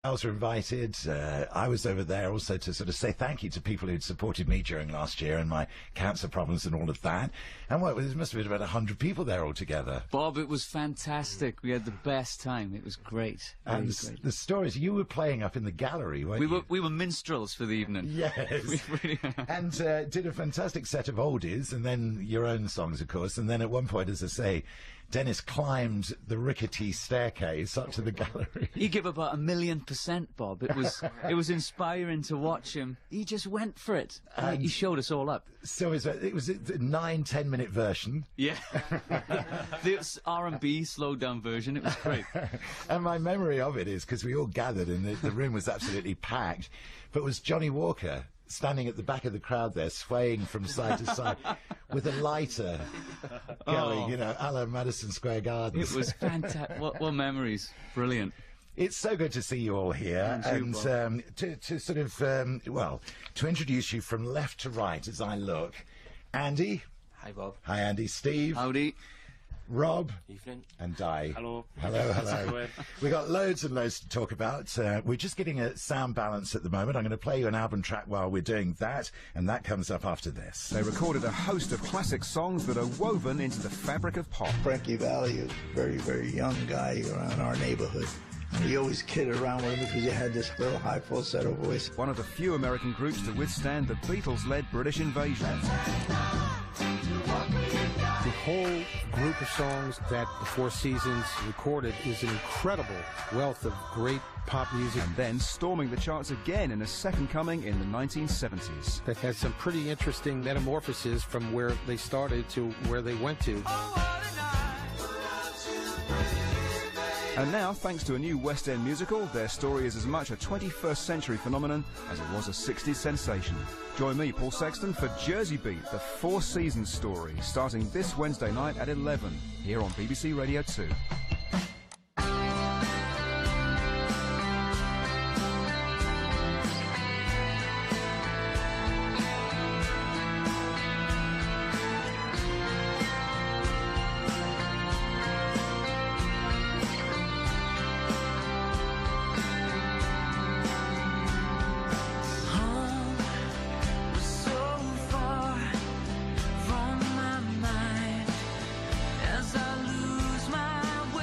else were invited. I was over there also to sort of say thank you to people who'd supported me during last year and my cancer problems and all of that. And there must have been about 100 people there altogether. Bob, it was fantastic. We had the best time. It was great. And the stories, you were playing up in the gallery, weren't you? We were minstrels for the evening. Yes. And did a fantastic set of oldies, and then your own songs, of course. And then at one point, as I say, Dennis climbed the rickety staircase up to the gallery. He gave about 1,000,000%, Bob. It was inspiring to watch him. He just went for it. And he showed us all up. So it was a 9-10 minute version. Yeah. The R&B slowed down version. It was great. And my memory of it is because we all gathered and the room was absolutely packed. But it was Johnny Walker standing at the back of the crowd there, swaying from side to side with a lighter going, you know, a la Madison Square Garden. It was fantastic. What memories. Brilliant. It's so good to see you all here, and to sort of, to introduce you from left to right as I look. Andy. Hi, Bob. Hi, Andy. Steve. Howdy. Rob. Evening. And Di. Hello. Hello. We got loads and loads to talk about. We're just getting a sound balance at the moment. I'm going to play you an album track while we're doing that, and that comes up after this. They recorded a host of classic songs that are woven into the fabric of pop. Frankie Valli is a very, very young guy around our neighborhood. And we always kidded around with him because he had this little high falsetto voice. One of the few American groups to withstand the Beatles-led British invasion. The whole group of songs that the Four Seasons recorded is an incredible wealth of great pop music. And then storming the charts again in a second coming in the 1970s. That had some pretty interesting metamorphoses from where they started to where they went to. And now, thanks to a new West End musical, their story is as much a 21st century phenomenon as it was a 60s sensation. Join me, Paul Sexton, for Jersey Beat, the Four Seasons story, starting this Wednesday night at 11, here on BBC Radio 2. As I lose my way.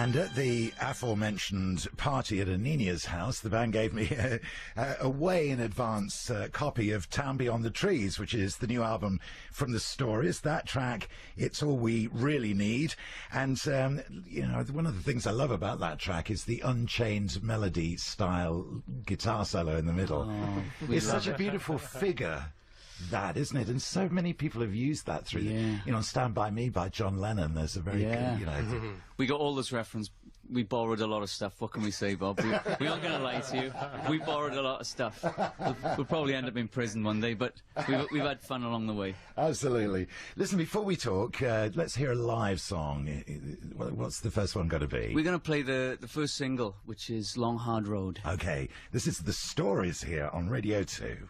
And at the aforementioned party at Aninia's house, the band gave me a way in advance copy of Town Beyond the Trees, which is the new album from the Stories. That track, It's All We Really Need. And, you know, one of the things I love about that track is the Unchained Melody style guitar solo in the middle. Oh, it's such a beautiful figure. That, isn't it? And so many people have used that through, you know, Stand By Me by John Lennon. There's a very good, you know. We got all this reference. We borrowed a lot of stuff. What can we say, Bob? We aren't going to lie to you. We borrowed a lot of stuff. We'll probably end up in prison one day, but we've had fun along the way. Absolutely. Listen, before we talk, let's hear a live song. What's the first one going to be? We're going to play the first single, which is Long Hard Road. Okay. This is The Stories here on Radio 2.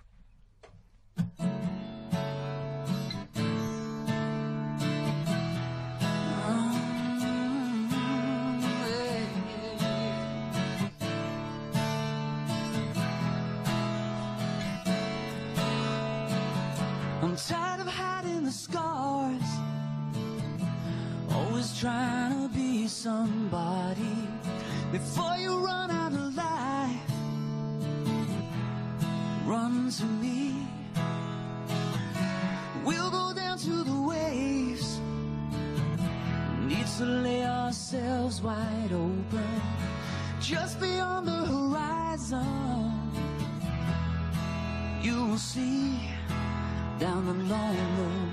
I'm tired of hiding the scars, always trying to be somebody. Before you run out of life, run to me. We'll go down to the waves, need to lay ourselves wide open, just beyond the horizon. You will see down the long road.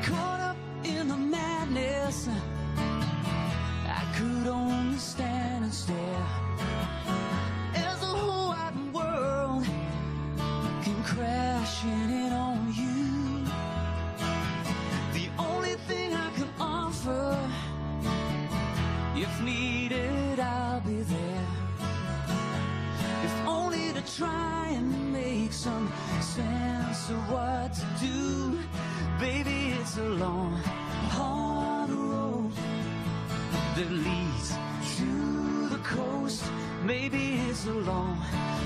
Caught up in the madness, I could only stand and stare as the whole wide world came crashing in on you. The only thing I can offer, if needed, I'll be there. If only to try and make some sense of what to do. Baby, it's a long, hard road that leads to the coast. Maybe it's a long,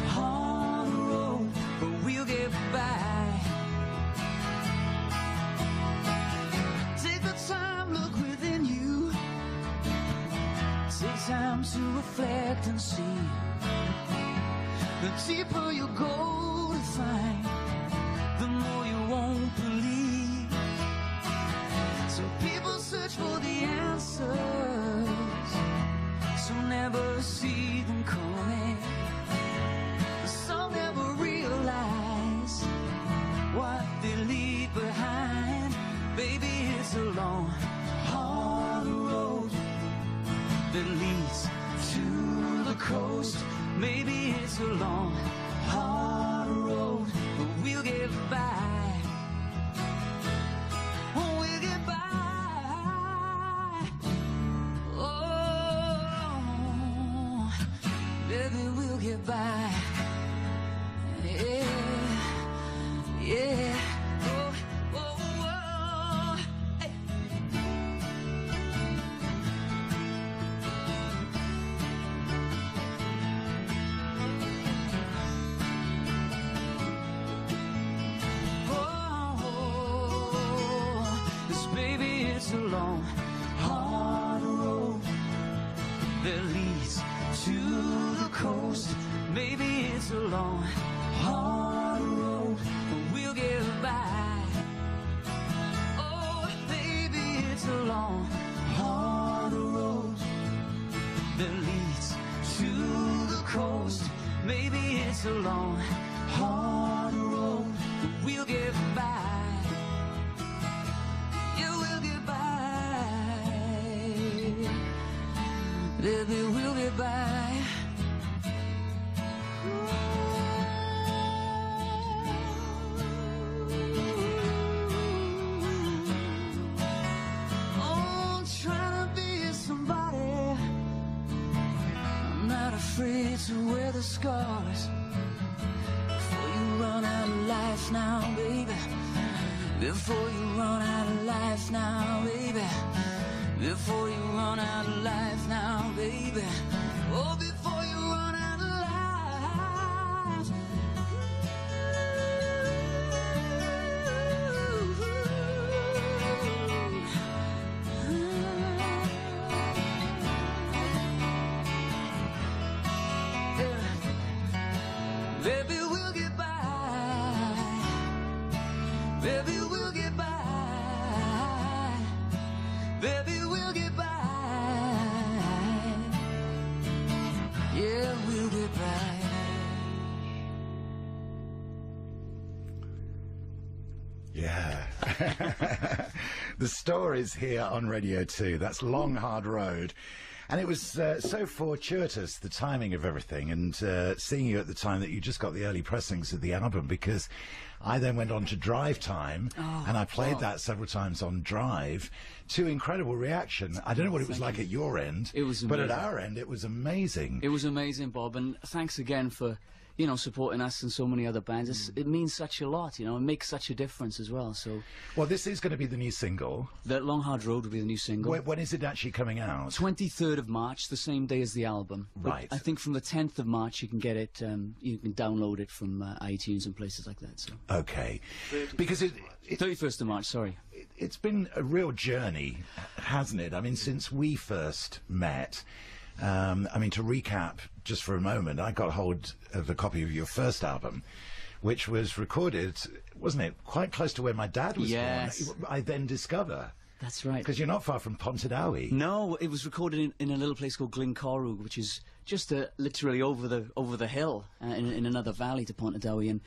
hard road, but we'll get by. Take the time, look within you. Take time to reflect and see. The deeper you go to find, the more you won't believe. Some people search for the answers, some never see them coming. Some never realize what they leave behind. Baby, it's a long, hard road that leads to the coast. Maybe it's a long, hard road, but we'll get by. We'll get by. Oh, baby, we'll get by. Yeah, yeah. Oh, oh, oh. Hey. It's a long, hard road that leads to the coast. Maybe it's a long, hard road, but we'll get by. Oh, baby, it's a long, hard road that leads to the coast. Maybe it's a long, hard road, but we'll get by. Baby, we'll get by. Oh, I'm trying to be somebody. I'm not afraid to wear the scars. Before you run out of life now, baby. Before you run out of life now, baby. Before you run out of life now, baby. Oh, before you run out of life. Yeah. The Stories here on Radio 2. That's Long Hard Road. And it was so fortuitous, the timing of everything, and seeing you at the time that you just got the early pressings of the album, because I then went on to Drive Time, and I played that several times on Drive, to incredible reaction. I don't know what it was like at your end, It was but at amazing. our end, it was amazing. It was amazing, Bob, and thanks again for, you know, supporting us and so many other bands. It means such a lot, you know, it makes such a difference as well. So Well, this is going to be the new single. that Long Hard Road will be the new single. When is it actually coming out? 23rd of March, the same day as the album. But Right. I think from the 10th of March you can get it, you can download it from iTunes and places like that. So Okay. Because it 31st of March, sorry. it's been a real journey, hasn't it? I mean, since we first met, I mean, to recap just for a moment, I got hold of a copy of your first album, which was recorded, wasn't it, quite close to where my dad was Yes. born. I then discover, That's right. because you're not far from Pontardawe. No, it was recorded in a little place called Glencorrwg, which is just literally over the hill in another valley to Pontardawe, and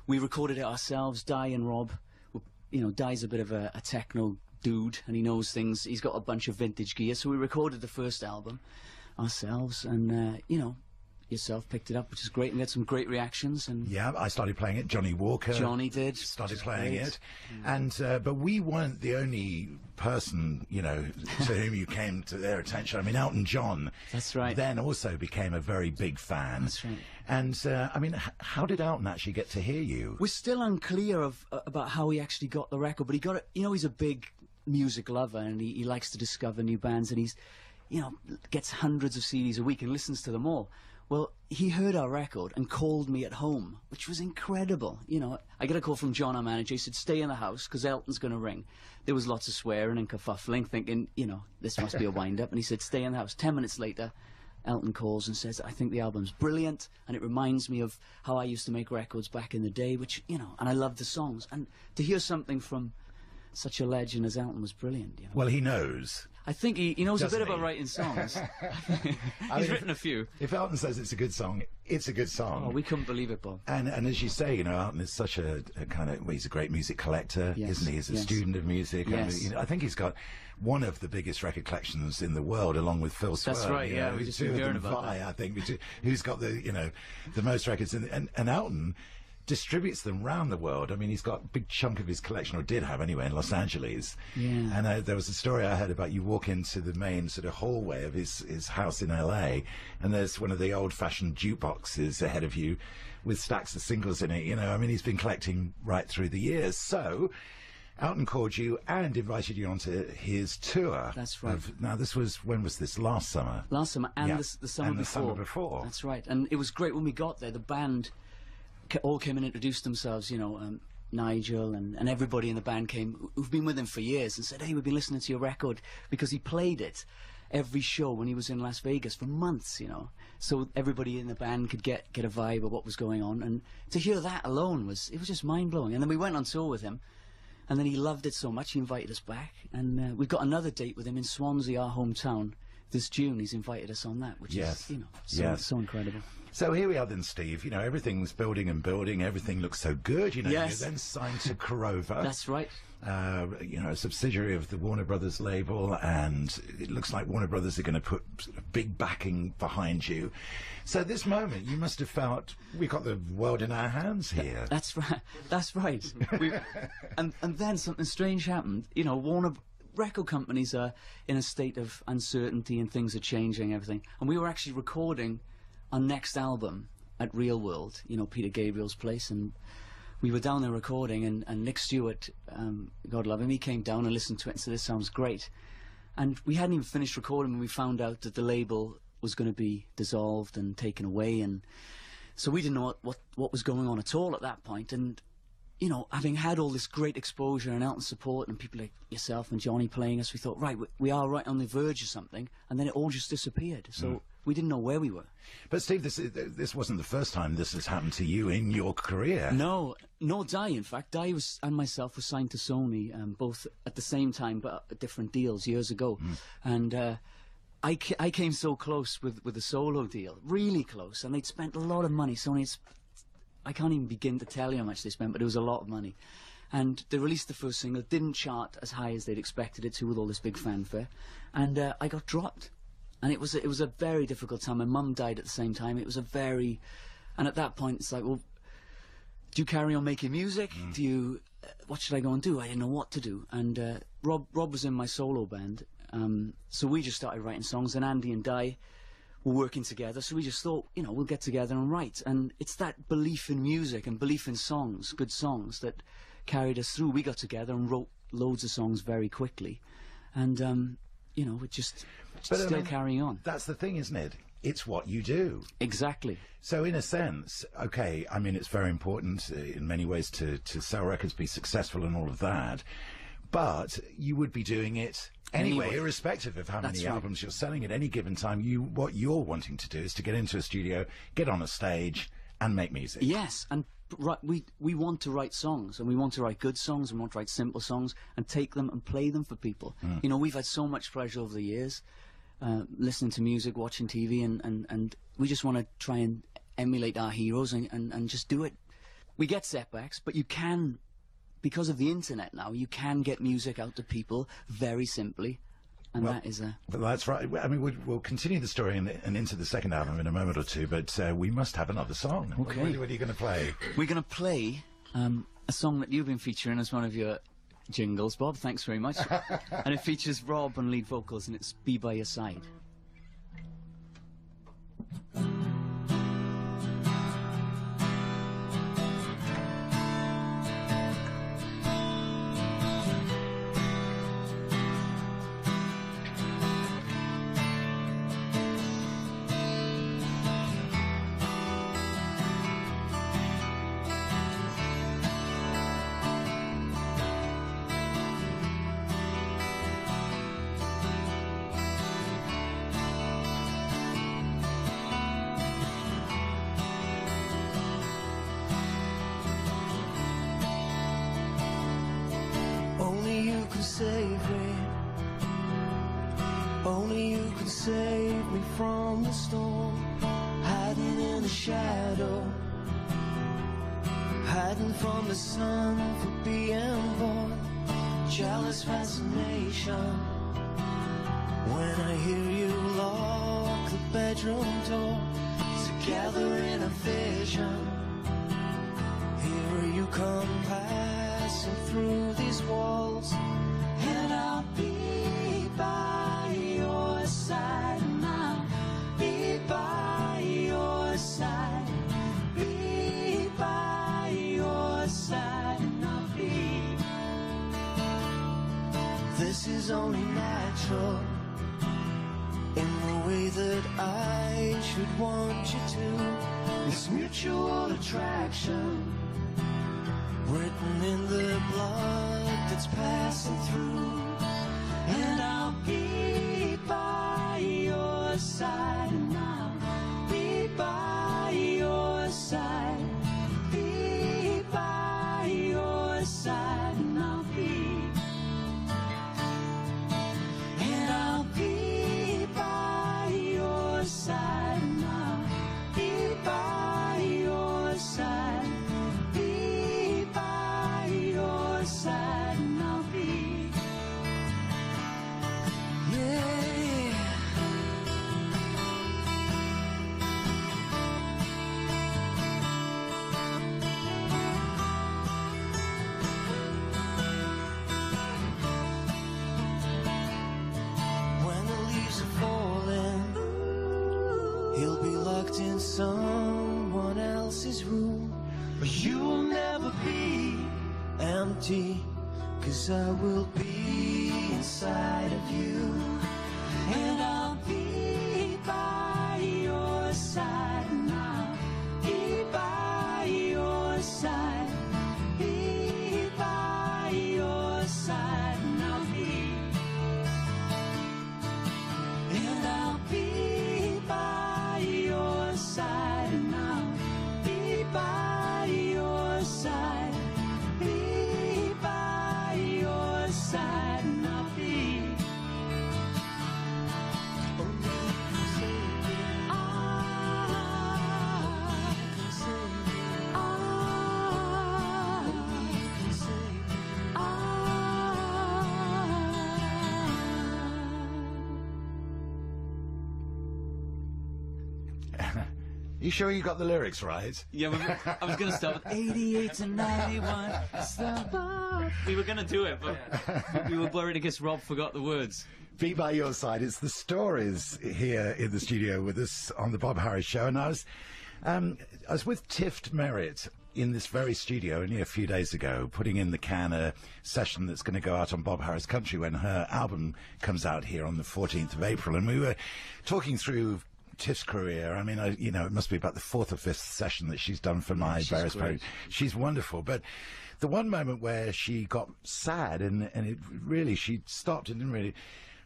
we recorded it ourselves. Di and Rob, you know, Di's a bit of a techno dude, and he knows things. He's got a bunch of vintage gear, so we recorded the first album ourselves, and you know, yourself picked it up, which is great, and we had some great reactions. And Yeah, I started playing it. Johnny Walker Johnny did. started which is playing great. it, and but we weren't the only person, you know, to whom you came to their attention. I mean, Elton John, That's right. then also became a very big fan. That's right. And I mean, how did Elton actually get to hear you? We're still unclear of about how he actually got the record, but he got it. You know, he's a big music lover, and he likes to discover new bands, and he's, you know, gets hundreds of CDs a week and listens to them all. Well, he heard our record and called me at home, which was incredible. You know, I get a call from John, our manager. He said, "Stay in the house because Elton's going to ring." There was lots of swearing and kerfuffling, thinking, you know, this must be a wind-up. And he said, "Stay in the house." 10 minutes later, Elton calls and says, "I think the album's brilliant, and it reminds me of how I used to make records back in the day," which, you know, and I love the songs. And to hear something from such a legend as Elton was brilliant, you know. Well, he knows. I think he knows a Doesn't bit he? about writing songs. I He's mean, written a few. If Elton says it's a good song, it's a good song. Oh, we couldn't believe it, Bob. And as you say, you know, Elton is such a kind of, well, he's a great music collector, Yes, isn't he? He's a yes. student of music. Yes. I mean, you know, I think he's got one of the biggest record collections in the world, along with Phil Swear. That's right, you yeah, know, we just two been of hearing them about vie, that. I think, who's got the, you know, the most records. And Elton distributes them round the world. I mean, he's got a big chunk of his collection, or did have anyway, in Los Angeles. Yeah. And there was a story I heard about, you walk into the main sort of hallway of his house in LA, and there's one of the old-fashioned jukeboxes ahead of you with stacks of singles in it. You know, I mean, he's been collecting right through the years. So Elton called you and invited you onto his tour. That's right. Now, when was this? Last summer? Last summer and Yeah. the summer And the before. summer before. That's right. And it was great when we got there. The band all came and introduced themselves, you know, Nigel and everybody in the band came, who've been with him for years, and said, "Hey, we've been listening to your record," because he played it every show when he was in Las Vegas for months, you know. So everybody in the band could get a vibe of what was going on. And to hear that alone was just mind-blowing. And then we went on tour with him. And then he loved it so much, he invited us back. And we've got another date with him in Swansea, our hometown, this June. He's invited us on that, which Yes. is, you know, Yes. so incredible. So here we are then, Steve. You know, everything's building and building. Everything looks so good. You know, Yes. you're then signed to Korova. That's right. You know, a subsidiary of the Warner Brothers label, and it looks like Warner Brothers are going to put sort of big backing behind you. So at this moment, you must have felt we've got the world in our hands here. That's right. That's right. And then something strange happened. You know, Warner record companies are in a state of uncertainty and things are changing, everything. And we were actually recording our next album at Real World, you know, Peter Gabriel's place, and we were down there recording, and Nick Stewart, God love him, he came down and listened to it and said, "This sounds great." And we hadn't even finished recording when we found out that the label was going to be dissolved and taken away, and so we didn't know what was going on at all at that point. And you know, having had all this great exposure and Elton support and people like yourself and Johnny playing us, we thought, right, we are right on the verge of something, and then it all just disappeared. So we didn't know where we were. But Steve, this wasn't the first time this has happened to you in your career. No, Di, in fact. Di and myself were signed to Sony, both at the same time, but at different deals years ago. And I came so close with the solo deal, really close, and they'd spent a lot of money. Sony, I can't even begin to tell you how much they spent, but it was a lot of money. And they released the first single, didn't chart as high as they'd expected it to with all this big fanfare, and I got dropped. And it was a very difficult time. My mum died at the same time. It was and at that point it's like, well, do you carry on making music? Do you, what should I go and do? I didn't know what to do. And Rob was in my solo band, so we just started writing songs, and Andy and Di were working together, so we just thought, you know, we'll get together and write. And it's that belief in music and belief in songs, good songs, that carried us through. We got together and wrote loads of songs very quickly, and you know, it just still carrying on. That's the thing, isn't it? It's what you do. Exactly. So in a sense, okay, I mean, it's very important in many ways to sell records, be successful and all of that, but you would be doing it anyway, irrespective of how many albums you're selling at any given time. What you're wanting to do is to get into a studio, get on a stage and make music. Yes, and we want to write songs, and we want to write good songs, and we want to write simple songs and take them and play them for people. You know, we've had so much pleasure over the years listening to music, watching TV, and we just want to try and emulate our heroes and just do it. We get setbacks, but you can, because of the internet now, you can get music out to people very simply. And that is a... Well, that's right. I mean, we'll continue the story and into the second album in a moment or two, but we must have another song. Okay. What are you going to play? We're going to play a song that you've been featuring as one of your jingles, Bob. Thanks very much. And it features Rob on lead vocals, and it's Be By Your Side. Save me, only you can save me from the storm, hiding in the shadow, hiding from the sun for being born, jealous fascination, when I hear you lock the bedroom door, together in a vision, here you come passing through these walls, and I'll be by your side, and I'll be by your side, be by your side, and I'll be. This is only natural, in the way that I should want you to. This mutual attraction, written in the blood that's passing through, and I'll be by your side, and I'll be by your side, be by your side, and I'll be, and I'll be by your side, and I'll be by your side. Side, and I'll be, yeah. When the leaves are falling, he'll be locked in someone else's room, but you'll never be empty, 'cause I will be inside of you, and I'll be by your side, and I'll be by your side, be by your side, and I'll be, and I'll be by your side, and I'll be by your side. Side, and I'll be, You sure you got the lyrics right? Yeah, I was going to start with 88 to 91. We were going to do it, but we were worried in case Rob forgot the words. Be by your side. It's the Stories here in the studio with us on the Bob Harris Show, and I was with Tift Merritt in this very studio only a few days ago, putting in the Canna session that's going to go out on Bob Harris Country when her album comes out here on the 14th of April, and we were talking through Tiff's career. I mean, it must be about the 4th or 5th session that she's done for my various projects. She's wonderful, but the one moment where she got sad and it really, she stopped and didn't really,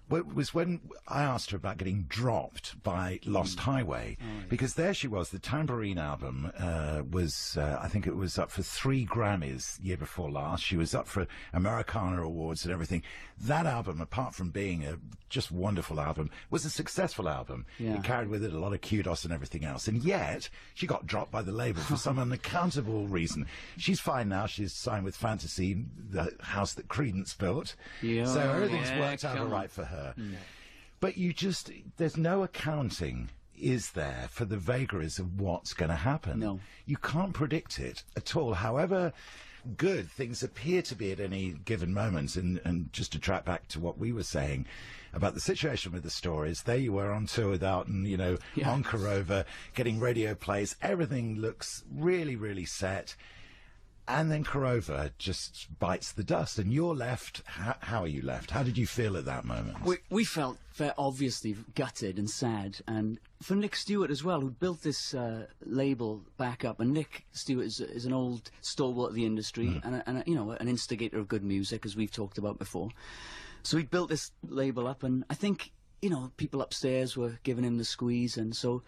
was when I asked her about getting dropped by Lost Highway, because there she was. The Tambourine album was, I think it was up for 3 Grammys year before last. She was up for Americana Awards and everything. That album, apart from being a just wonderful album, was a successful album. Yeah. It carried with it a lot of kudos and everything else. And yet, she got dropped by the label for some unaccountable reason. She's fine now. She's signed with Fantasy, the house that Creedence built. Yeah, so everything's yeah, worked out all right for her. But there's no accounting, is there, for the vagaries of what's going to happen? No. You can't predict it at all. However good things appear to be at any given moment, and just to track back to what we were saying about the situation with the Stories, there you were on tour with Elton, on Corova, getting radio plays. Everything looks really, really set. And then Corova just bites the dust, and you're left. How are you left? How did you feel at that moment? We felt very obviously gutted and sad, and for Nick Stewart as well, who built this label back up. And Nick Stewart is an old stalwart of the industry and an instigator of good music, as we've talked about before. So he built this label up, and I think people upstairs were giving him the squeeze, and so.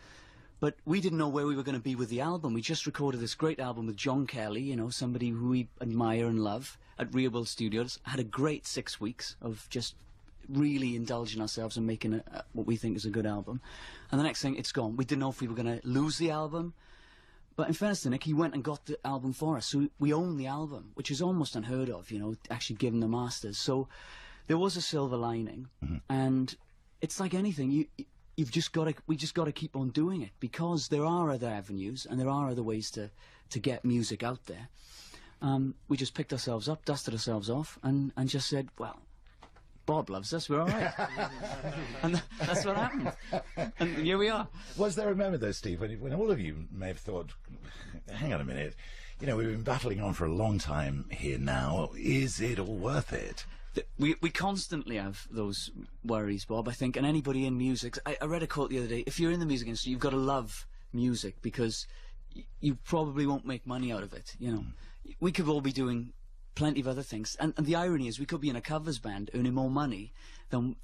But we didn't know where we were going to be with the album. We just recorded this great album with John Kelly, somebody who we admire and love, at Real World Studios. Had a great 6 weeks of just really indulging ourselves and making what we think is a good album. And the next thing, it's gone. We didn't know if we were going to lose the album. But in fairness to Nick, he went and got the album for us. So we own the album, which is almost unheard of, actually given the masters. So there was a silver lining. And it's like anything. We just got to keep on doing it, because there are other avenues and there are other ways to get music out there. We just picked ourselves up, dusted ourselves off, and just said, well, Bob loves us, we're all right. And that's what happened. And here we are. Was there a moment, though, Steve, when all of you may have thought, hang on a minute, we've been battling on for a long time here now. Is it all worth it? We constantly have those worries, Bob, I think, and anybody in music. I read a quote the other day: if you're in the music industry, you've got to love music, because you probably won't make money out of it. We could all be doing plenty of other things, and the irony is we could be in a covers band earning more money than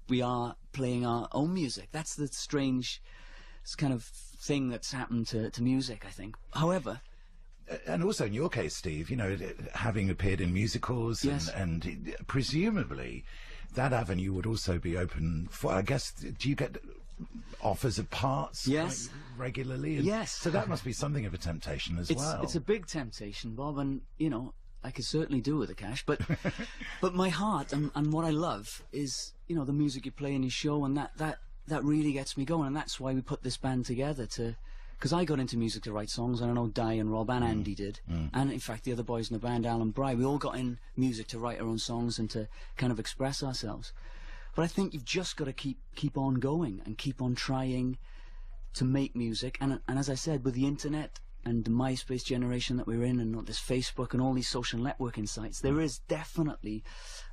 we are playing our own music. That's the strange kind of thing that's happened to music, I think. However, and also in your case, Steve, having appeared in musicals, yes. and presumably that avenue would also be open for, I guess, do you get offers of parts yes. regularly? Yes. So that must be something of a temptation as well. It's a big temptation, Bob, and, I could certainly do with the cash, but but my heart and what I love is, the music you play in your show, and that really gets me going, and that's why we put this band together because I got into music to write songs, and I know Di and Rob and Andy did, and in fact the other boys in the band, Alan Bry, we all got in music to write our own songs and to kind of express ourselves. But I think you've just got to keep on going and keep on trying to make music, and as I said, with the internet and the MySpace generation that we're in, and this Facebook and all these social networking sites, there is definitely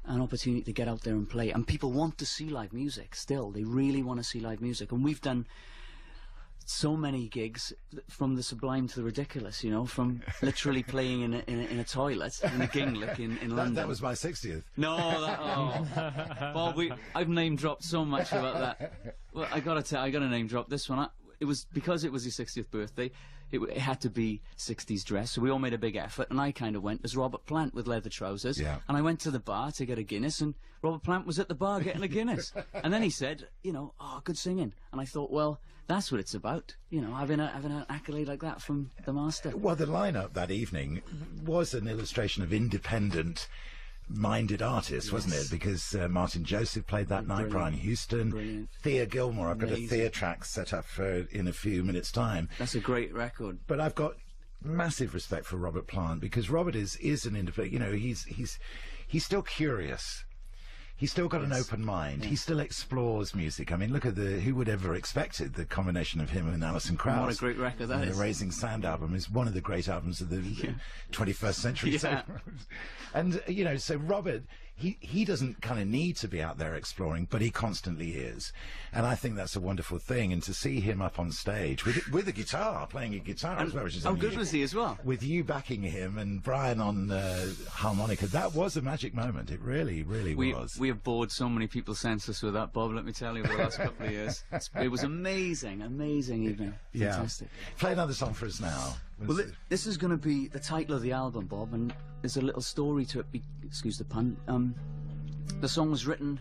an opportunity to get out there and play, and people want to see live music still. They really want to see live music, and we've done so many gigs, from the sublime to the ridiculous, from literally playing in a toilet in a Ginglock in London. That was my 60th. No, Bob, I've name dropped so much about that. Well, I gotta name drop this one. It was because it was his 60th birthday. It had to be 60s dress, so we all made a big effort, and I kind of went as Robert Plant with leather trousers, and I went to the bar to get a Guinness, and Robert Plant was at the bar getting a Guinness, and then he said, good singing, and I thought, well, that's what it's about, having an accolade like that from the master. Well, the lineup that evening was an illustration of independent minded artist, wasn't it? Because Martin Joseph played that night, Brian Houston, Brilliant. Thea Gilmore. I've got a Amazing. Thea track set up for in a few minutes' time. That's a great record. But I've got massive respect for Robert Plant, because Robert is an independent. You know, he's still curious. He's still got an open mind. He still explores music. I mean, look at who would ever expected the combination of him and Alison Krauss. What a great record that is. The Raising Sand album is one of the great albums of the 21st century. Yeah. And, you know, so Robert, he doesn't kind of need to be out there exploring, but he constantly is. And I think that's a wonderful thing. And to see him up on stage with a guitar, playing a guitar as well, which is How good unusual, was he as well? with you backing him and Brian on harmonica, that was a magic moment. It really, really was. We have bored so many people senseless with that, Bob, let me tell you, over the last couple of years. It was amazing evening. Fantastic. Play another song for us now. Well, this is going to be the title of the album, Bob, and there's a little story to it. Excuse the pun. The song was written.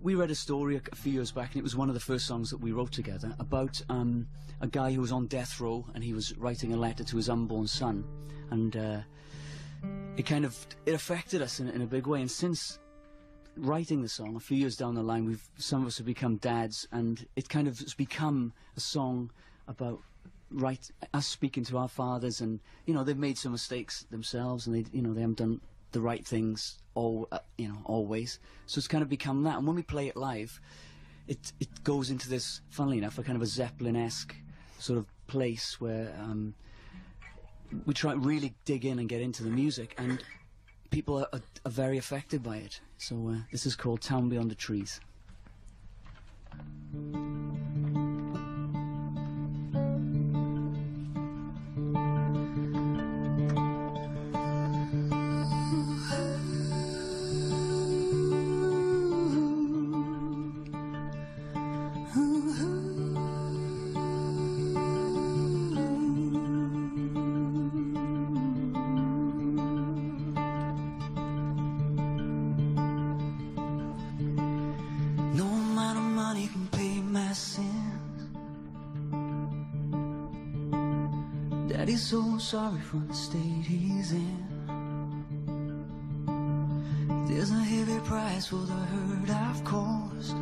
We read a story a few years back, and it was one of the first songs that we wrote together about a guy who was on death row, and he was writing a letter to his unborn son, and it affected us in a big way. And since writing the song, a few years down the line, some of us have become dads, and it kind of has become a song about us speaking to our fathers, and you know, they've made some mistakes themselves, and they haven't done the right things always. So it's kind of become that. And when we play it live, it goes into this, funnily enough, a kind of a Zeppelin-esque sort of place where we try to really dig in and get into the music, and people are very affected by it. So this is called Town Beyond the Trees. Daddy's so sorry for the state he's in. There's a heavy price for the hurt I've caused.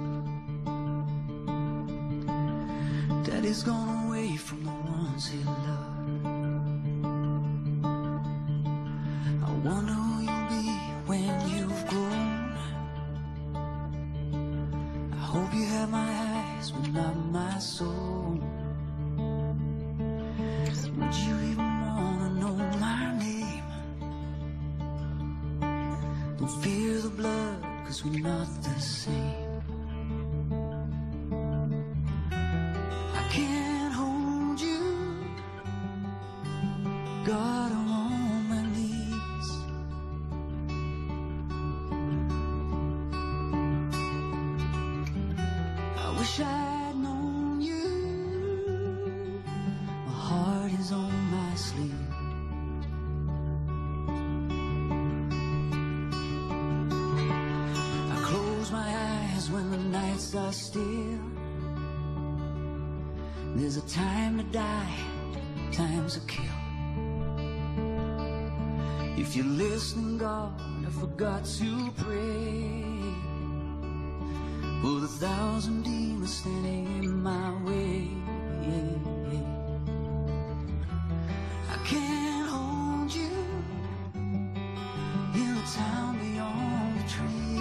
Daddy's gone away from the ones he loved. I wonder who you'll be when you've grown. I hope you have my eyes but not my soul. Would you even wanna know my name? Don't fear the blood, 'cause we're not the same. I can't hold you, God, I'm on my knees. I wish I'd known you. My heart is on my sleeve. I close my eyes when the nights are still. There's a time to die, time's to kill. If you're listening, God, I forgot to pray for the 1,000 demons standing in my way. I can't hold you in the town beyond the tree.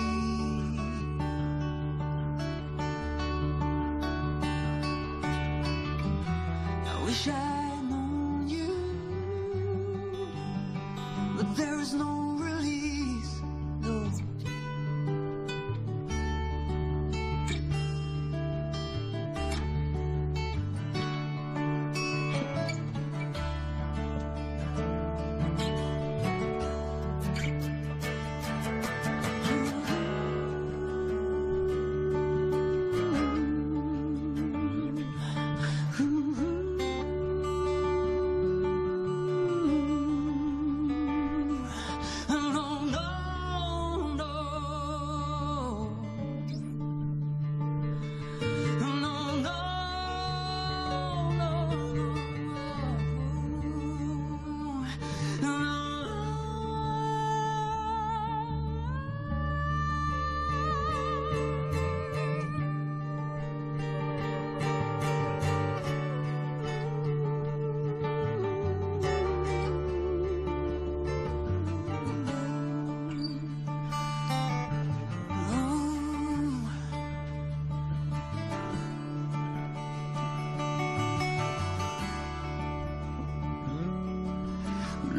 I wish I'd known you, but there is no release, no.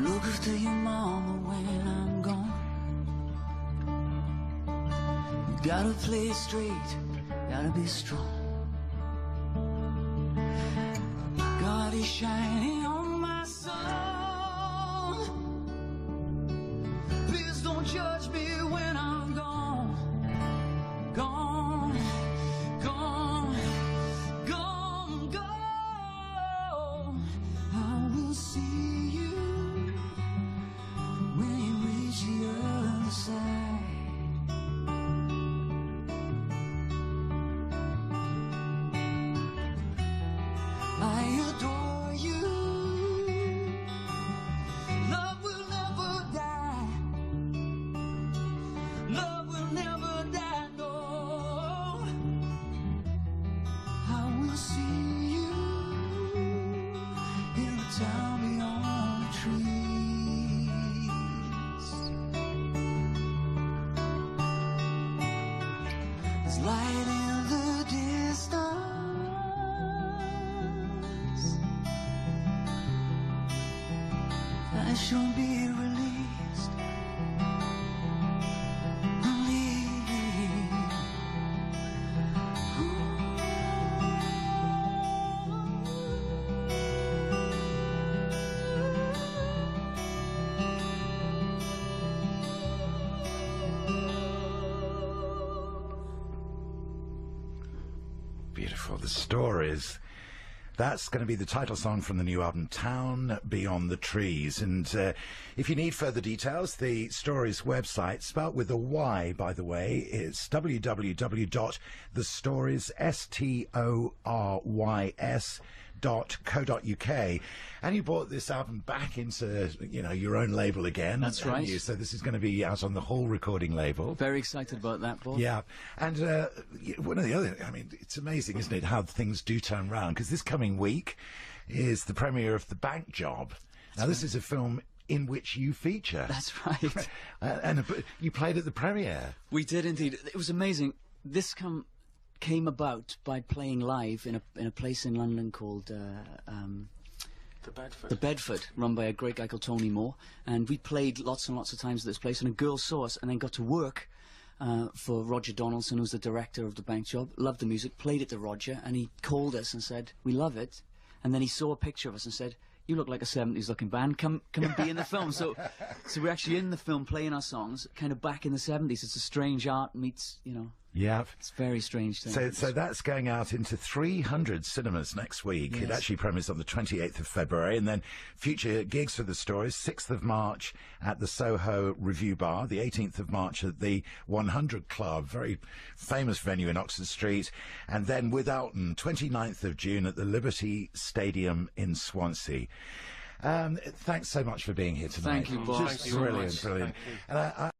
Look after your mama when I'm gone. You gotta play straight, gotta be strong. God is shining on my soul. Please don't judge me when I'm gone. Gone, gone, gone, gone. I will see you when you reach the other side. I adore you. Love will never die. Love will never die, no. I will see you in the town beyond the trees. There's light in the distance. I shall be released. Beautiful. The Stories. That's going to be the title song from the new album, Town Beyond the Trees. And if you need further details, the Stories website, spelt with a Y, by the way, is www.thestories.co.uk. And you brought this album back into, you know, your own label again. That's haven't right. you? So this is going to be out on the Hall recording label. Very excited about that, Bob. Yeah, and one of the other, I mean, it's amazing, isn't it, how things do turn round, because this coming week is the premiere of The Bank Job. Now, this is a film in which you feature. That's right. And you played at the premiere. We did indeed. It was amazing. This came about by playing live in a place in London called The Bedford, run by a great guy called Tony Moore. And we played lots and lots of times at this place, and a girl saw us and then got to work for Roger Donaldson, who's the director of The Bank Job. Loved the music, played it to Roger, and he called us and said, "We love it." And then he saw a picture of us and said, "You look like a 70s looking band, come and be in the film." So we're actually in the film playing our songs, kind of back in the 70s. It's a strange art meets, you know. Yeah. It's a very strange thing. So that's going out into 300 cinemas next week. Yes. It actually premieres on the 28th of February, and then future gigs for The Stories, 6th of March at the Soho Review Bar, the 18th of March at the 100 Club, very famous venue in Oxford Street, and then with Elton, 29th of June at the Liberty Stadium in Swansea. Thanks so much for being here tonight. Thank you, Bob. Just brilliant, brilliant. And